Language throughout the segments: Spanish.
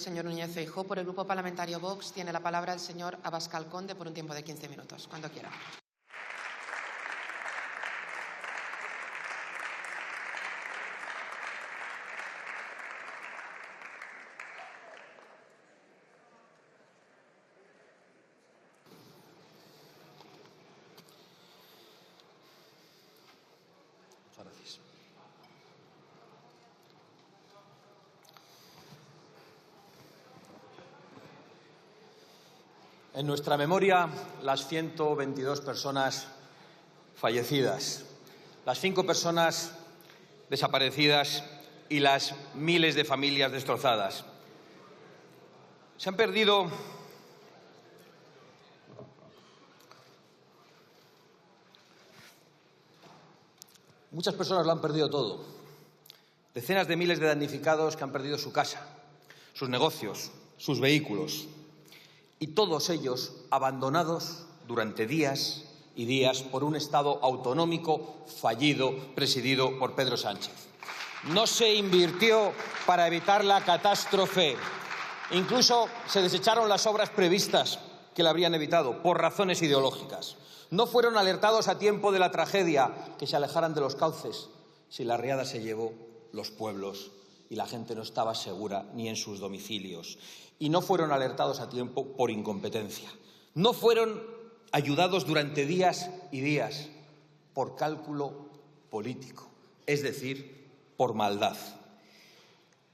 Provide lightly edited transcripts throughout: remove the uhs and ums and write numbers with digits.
Señor Núñez Feijóo, por el Grupo Parlamentario Vox tiene la palabra el señor Abascal Conde por un tiempo de 15 minutos, cuando quiera. Muchas gracias. En nuestra memoria, las 122 personas fallecidas, las 5 personas desaparecidas y las miles de familias destrozadas. Se han perdido muchas personas, lo han perdido todo. Decenas de miles de damnificados que han perdido su casa, sus negocios, sus vehículos. Y todos ellos abandonados durante días y días por un Estado autonómico fallido, presidido por Pedro Sánchez. No se invirtió para evitar la catástrofe. Incluso se desecharon las obras previstas que la habrían evitado por razones ideológicas. No fueron alertados a tiempo de la tragedia, que se alejaran de los cauces. Si la riada se llevó los pueblos y la gente no estaba segura ni en sus domicilios. Y no fueron alertados a tiempo por incompetencia. No fueron ayudados durante días y días por cálculo político, es decir, por maldad.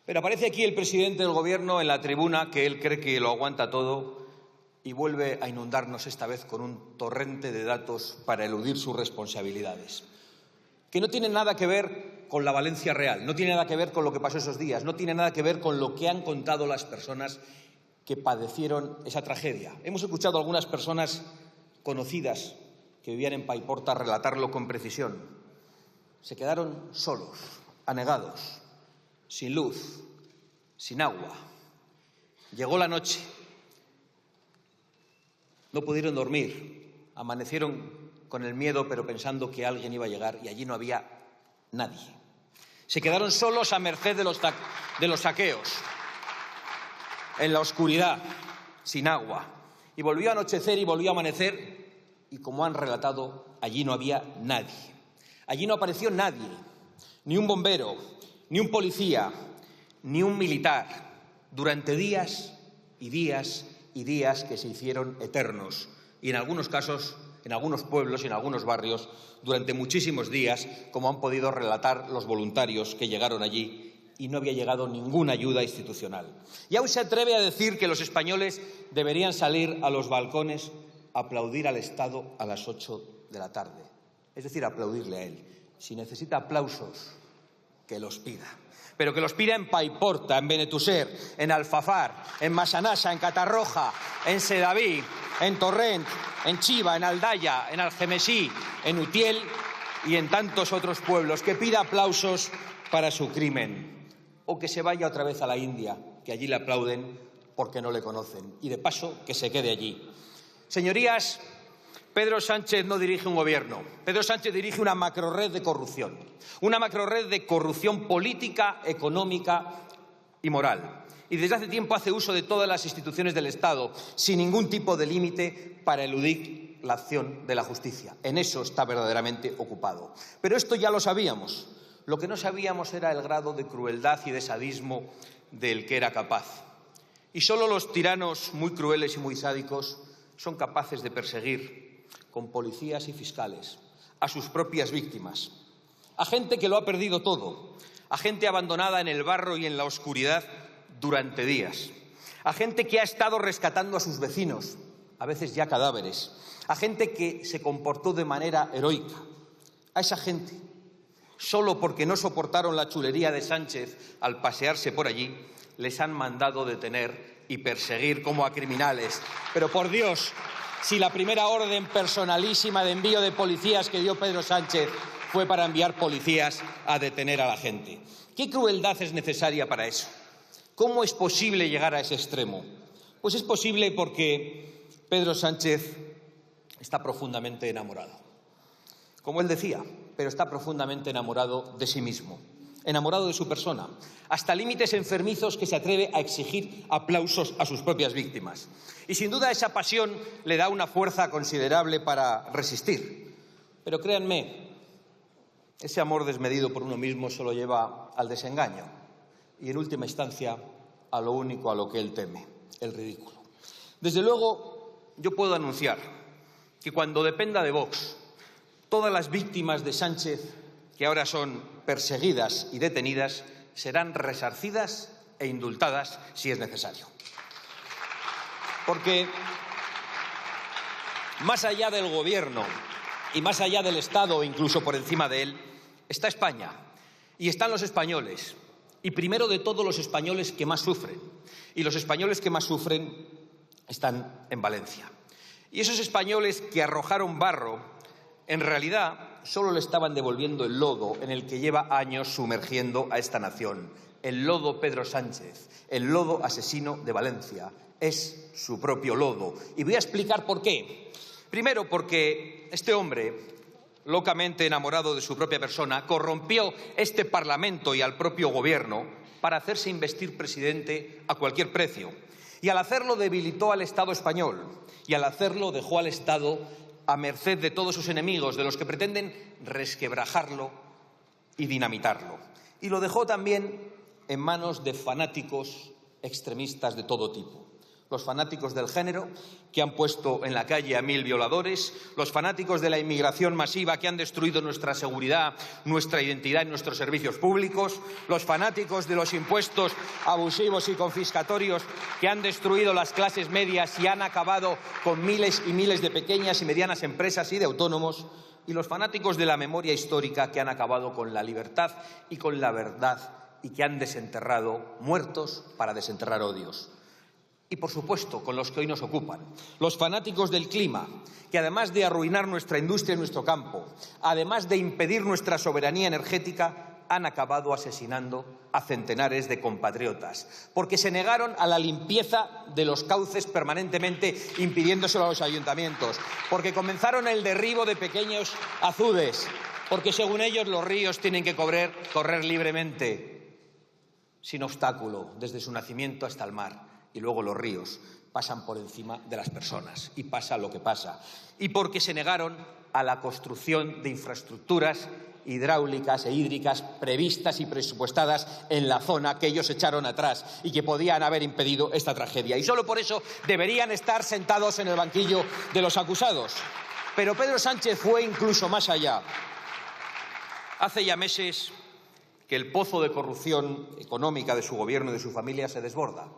Pero aparece aquí el presidente del Gobierno en la tribuna, que él cree que lo aguanta todo, y vuelve a inundarnos esta vez con un torrente de datos para eludir sus responsabilidades, que no tienen nada que ver con la Valencia real, no tiene nada que ver con lo que pasó esos días, no tiene nada que ver con lo que han contado las personas que padecieron esa tragedia. Hemos escuchado a algunas personas conocidas que vivían en Paiporta relatarlo con precisión. Se quedaron solos, anegados, sin luz, sin agua. Llegó la noche, no pudieron dormir, amanecieron con el miedo, pero pensando que alguien iba a llegar, y allí no había nadie. Se quedaron solos a merced de los saqueos, en la oscuridad, sin agua. Y volvió a anochecer y volvió a amanecer, y como han relatado, allí no había nadie. Allí no apareció nadie, ni un bombero, ni un policía, ni un militar, durante días y días y días que se hicieron eternos. Y en algunos casos, en algunos pueblos y en algunos barrios, durante muchísimos días, como han podido relatar los voluntarios que llegaron allí, y no había llegado ninguna ayuda institucional. Y aún se atreve a decir que los españoles deberían salir a los balcones a aplaudir al Estado a las 8 de la tarde. Es decir, aplaudirle a él. Si necesita aplausos, que los pida. Pero que los pida en Paiporta, en Benetúser, en Alfafar, en Massanassa, en Catarroja, en Sedaví, en Torrent, en Chiva, en Aldaya, en Algemesí, en Utiel y en tantos otros pueblos. Que pida aplausos para su crimen. O que se vaya otra vez a la India, que allí le aplauden porque no le conocen. Y de paso, que se quede allí. Señorías, Pedro Sánchez no dirige un gobierno. Pedro Sánchez dirige una macrorred de corrupción. Una macrorred de corrupción política, económica y moral. Y desde hace tiempo hace uso de todas las instituciones del Estado, sin ningún tipo de límite, para eludir la acción de la justicia. En eso está verdaderamente ocupado. Pero esto ya lo sabíamos. Lo que no sabíamos era el grado de crueldad y de sadismo del que era capaz. Y solo los tiranos muy crueles y muy sádicos son capaces de perseguir con policías y fiscales a sus propias víctimas, a gente que lo ha perdido todo, a gente abandonada en el barro y en la oscuridad durante días, a gente que ha estado rescatando a sus vecinos, a veces ya cadáveres, a gente que se comportó de manera heroica. A esa gente, solo porque no soportaron la chulería de Sánchez al pasearse por allí, les han mandado detener y perseguir como a criminales. Pero por Dios, si la primera orden personalísima de envío de policías que dio Pedro Sánchez fue para enviar policías a detener a la gente. ¿Qué crueldad es necesaria para eso? ¿Cómo es posible llegar a ese extremo? Pues es posible porque Pedro Sánchez está profundamente enamorado. Como él decía, pero está profundamente enamorado de sí mismo. enamorado de su persona, hasta límites enfermizos que se atreve a exigir aplausos a sus propias víctimas. Y sin duda esa pasión le da una fuerza considerable para resistir. Pero créanme, ese amor desmedido por uno mismo solo lleva al desengaño y, en última instancia, a lo único a lo que él teme, el ridículo. Desde luego, yo puedo anunciar que cuando dependa de Vox, todas las víctimas de Sánchez que ahora son perseguidas y detenidas serán resarcidas e indultadas si es necesario. Porque más allá del Gobierno y más allá del Estado, o incluso por encima de él, está España y están los españoles. Y primero de todo los españoles que más sufren. Y los españoles que más sufren están en Valencia. Y esos españoles que arrojaron barro, en realidad solo le estaban devolviendo el lodo en el que lleva años sumergiendo a esta nación. El lodo Pedro Sánchez, el lodo asesino de Valencia, es su propio lodo. Y voy a explicar por qué. Primero, porque este hombre, locamente enamorado de su propia persona, corrompió este Parlamento y al propio Gobierno para hacerse investir presidente a cualquier precio. Y al hacerlo debilitó al Estado español. Y al hacerlo dejó al Estado a merced de todos sus enemigos, de los que pretenden resquebrajarlo y dinamitarlo. Y lo dejó también en manos de fanáticos extremistas de todo tipo. Los fanáticos del género, que han puesto en la calle a 1000 violadores, los fanáticos de la inmigración masiva, que han destruido nuestra seguridad, nuestra identidad y nuestros servicios públicos, los fanáticos de los impuestos abusivos y confiscatorios, que han destruido las clases medias y han acabado con miles y miles de pequeñas y medianas empresas y de autónomos, y los fanáticos de la memoria histórica, que han acabado con la libertad y con la verdad y que han desenterrado muertos para desenterrar odios. Y, por supuesto, con los que hoy nos ocupan, los fanáticos del clima, que además de arruinar nuestra industria y nuestro campo, además de impedir nuestra soberanía energética, han acabado asesinando a centenares de compatriotas, porque se negaron a la limpieza de los cauces permanentemente impidiéndoselo a los ayuntamientos, porque comenzaron el derribo de pequeños azudes, porque según ellos los ríos tienen que correr libremente, sin obstáculo, desde su nacimiento hasta el mar. Y luego los ríos pasan por encima de las personas y pasa lo que pasa. Y porque se negaron a la construcción de infraestructuras hidráulicas e hídricas previstas y presupuestadas en la zona que ellos echaron atrás y que podían haber impedido esta tragedia. Y solo por eso deberían estar sentados en el banquillo de los acusados. Pero Pedro Sánchez fue incluso más allá. Hace ya meses que el pozo de corrupción económica de su gobierno y de su familia se desborda.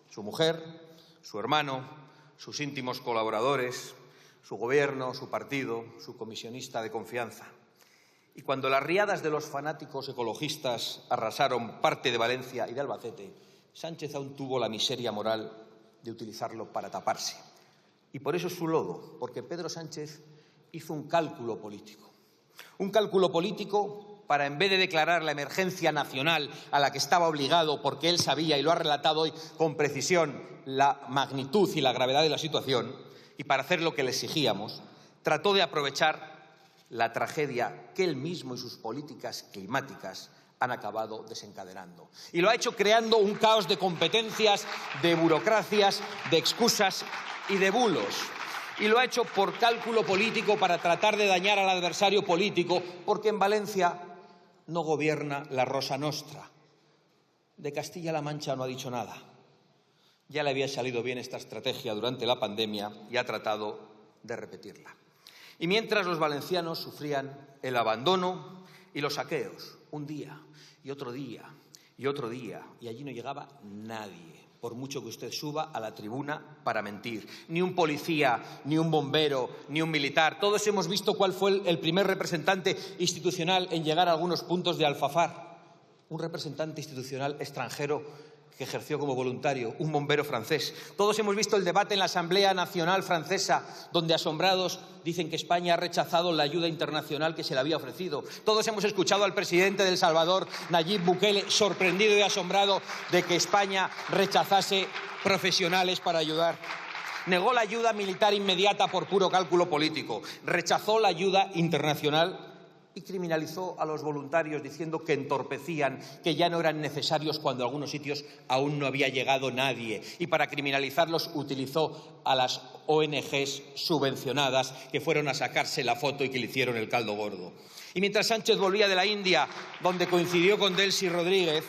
Su mujer, su hermano, sus íntimos colaboradores, su gobierno, su partido, su comisionista de confianza. Y cuando las riadas de los fanáticos ecologistas arrasaron parte de Valencia y de Albacete, Sánchez aún tuvo la miseria moral de utilizarlo para taparse. Y por eso es su lodo, porque Pedro Sánchez hizo un cálculo político. Un cálculo político para, en vez de declarar la emergencia nacional a la que estaba obligado, porque él sabía, y lo ha relatado hoy con precisión, la magnitud y la gravedad de la situación, y para hacer lo que le exigíamos, trató de aprovechar la tragedia que él mismo y sus políticas climáticas han acabado desencadenando. Y lo ha hecho creando un caos de competencias, de burocracias, de excusas y de bulos. Y lo ha hecho por cálculo político para tratar de dañar al adversario político, porque en Valencia no gobierna la Rosa Nostra. De Castilla-La Mancha no ha dicho nada. Ya le había salido bien esta estrategia durante la pandemia y ha tratado de repetirla. Y mientras los valencianos sufrían el abandono y los saqueos, un día y otro día y otro día, y allí no llegaba nadie, por mucho que usted suba a la tribuna para mentir. Ni un policía, ni un bombero, ni un militar. Todos hemos visto cuál fue el primer representante institucional en llegar a algunos puntos de Alfafar. Un representante institucional extranjero que ejerció como voluntario, un bombero francés. Todos hemos visto el debate en la Asamblea Nacional Francesa, donde asombrados dicen que España ha rechazado la ayuda internacional que se le había ofrecido. Todos hemos escuchado al presidente de El Salvador, Nayib Bukele, sorprendido y asombrado de que España rechazase profesionales para ayudar. Negó la ayuda militar inmediata por puro cálculo político. Rechazó la ayuda internacional y criminalizó a los voluntarios diciendo que entorpecían, que ya no eran necesarios cuando a algunos sitios aún no había llegado nadie. Y para criminalizarlos utilizó a las ONGs subvencionadas que fueron a sacarse la foto y que le hicieron el caldo gordo. Y mientras Sánchez volvía de la India, donde coincidió con Delcy Rodríguez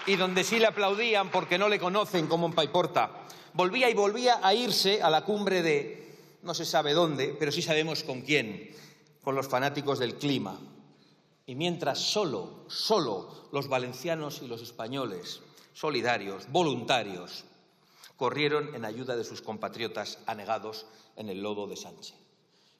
y donde sí le aplaudían porque no le conocen como en Paiporta, volvía a irse a la cumbre de no se sabe dónde, pero sí sabemos con quién, con los fanáticos del clima. Y mientras solo los valencianos y los españoles, solidarios, voluntarios, corrieron en ayuda de sus compatriotas anegados en el lodo de Sánchez.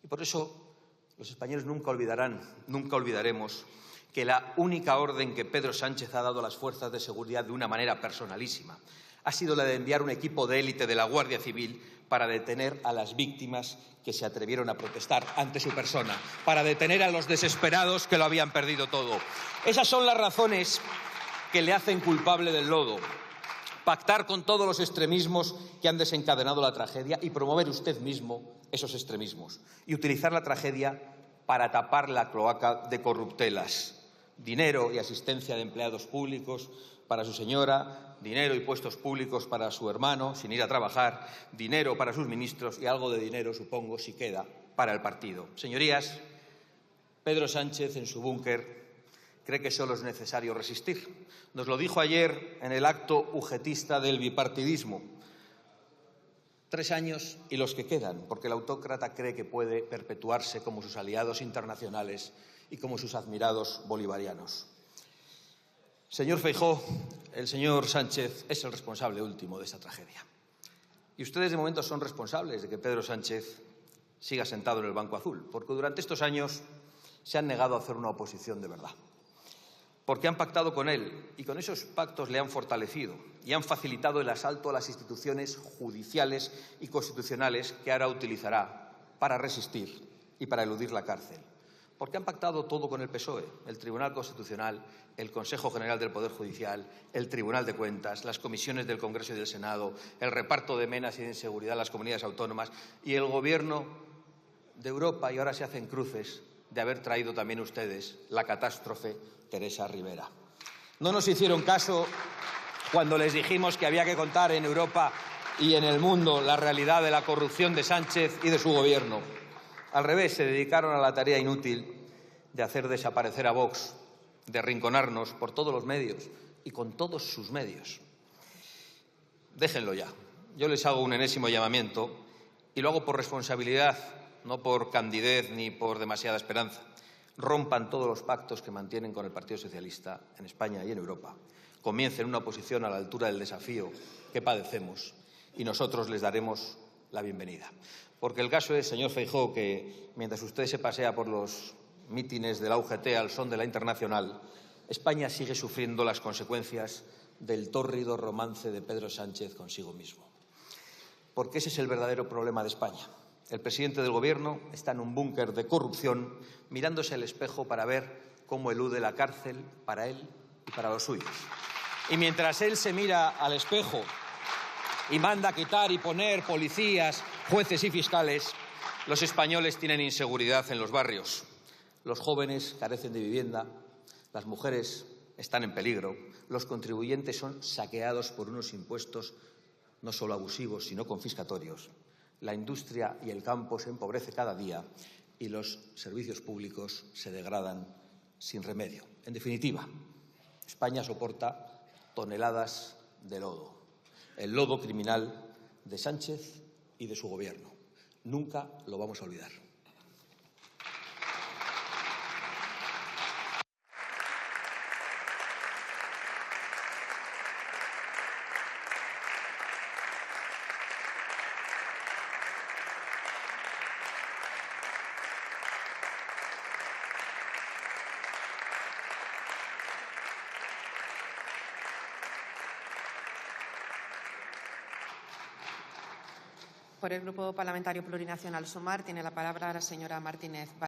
Y por eso los españoles nunca olvidaremos que la única orden que Pedro Sánchez ha dado a las fuerzas de seguridad de una manera personalísima ha sido la de enviar un equipo de élite de la Guardia Civil para detener a las víctimas que se atrevieron a protestar ante su persona, para detener a los desesperados que lo habían perdido todo. Esas son las razones que le hacen culpable del lodo. Pactar con todos los extremismos que han desencadenado la tragedia y promover usted mismo esos extremismos. Y utilizar la tragedia para tapar la cloaca de corruptelas. Dinero y asistencia de empleados públicos para su señora, dinero y puestos públicos para su hermano, sin ir a trabajar, dinero para sus ministros y algo de dinero, supongo, si queda, para el partido. Señorías, Pedro Sánchez, en su búnker, cree que solo es necesario resistir. Nos lo dijo ayer en el acto ujetista del bipartidismo. 3 años y los que quedan, porque el autócrata cree que puede perpetuarse como sus aliados internacionales y como sus admirados bolivarianos. Señor Feijóo, el señor Sánchez es el responsable último de esta tragedia. Y ustedes de momento son responsables de que Pedro Sánchez siga sentado en el banco azul, porque durante estos años se han negado a hacer una oposición de verdad. Porque han pactado con él y con esos pactos le han fortalecido y han facilitado el asalto a las instituciones judiciales y constitucionales que ahora utilizará para resistir y para eludir la cárcel. Porque han pactado todo con el PSOE, el Tribunal Constitucional, el Consejo General del Poder Judicial, el Tribunal de Cuentas, las comisiones del Congreso y del Senado, el reparto de menas y de inseguridad en las comunidades autónomas y el Gobierno de Europa, y ahora se hacen cruces de haber traído también ustedes la catástrofe Teresa Rivera. No nos hicieron caso cuando les dijimos que había que contar en Europa y en el mundo la realidad de la corrupción de Sánchez y de su Gobierno. Al revés, se dedicaron a la tarea inútil de hacer desaparecer a Vox, de arrinconarnos por todos los medios y con todos sus medios. Déjenlo ya. Yo les hago un enésimo llamamiento y lo hago por responsabilidad, no por candidez ni por demasiada esperanza. Rompan todos los pactos que mantienen con el Partido Socialista en España y en Europa. Comiencen una oposición a la altura del desafío que padecemos y nosotros les daremos la bienvenida. Porque el caso es, señor Feijóo, que mientras usted se pasea por los mítines de la UGT al son de la Internacional, España sigue sufriendo las consecuencias del tórrido romance de Pedro Sánchez consigo mismo. Porque ese es el verdadero problema de España. El presidente del Gobierno está en un búnker de corrupción, mirándose al espejo para ver cómo elude la cárcel para él y para los suyos. Y mientras él se mira al espejo y manda quitar y poner policías, jueces y fiscales, los españoles tienen inseguridad en los barrios. Los jóvenes carecen de vivienda, las mujeres están en peligro, los contribuyentes son saqueados por unos impuestos no solo abusivos, sino confiscatorios. La industria y el campo se empobrece cada día y los servicios públicos se degradan sin remedio. En definitiva, España soporta toneladas de lodo, el lodo criminal de Sánchez y de su Gobierno. Nunca lo vamos a olvidar. Por el Grupo Parlamentario Plurinacional Sumar tiene la palabra la señora Martínez.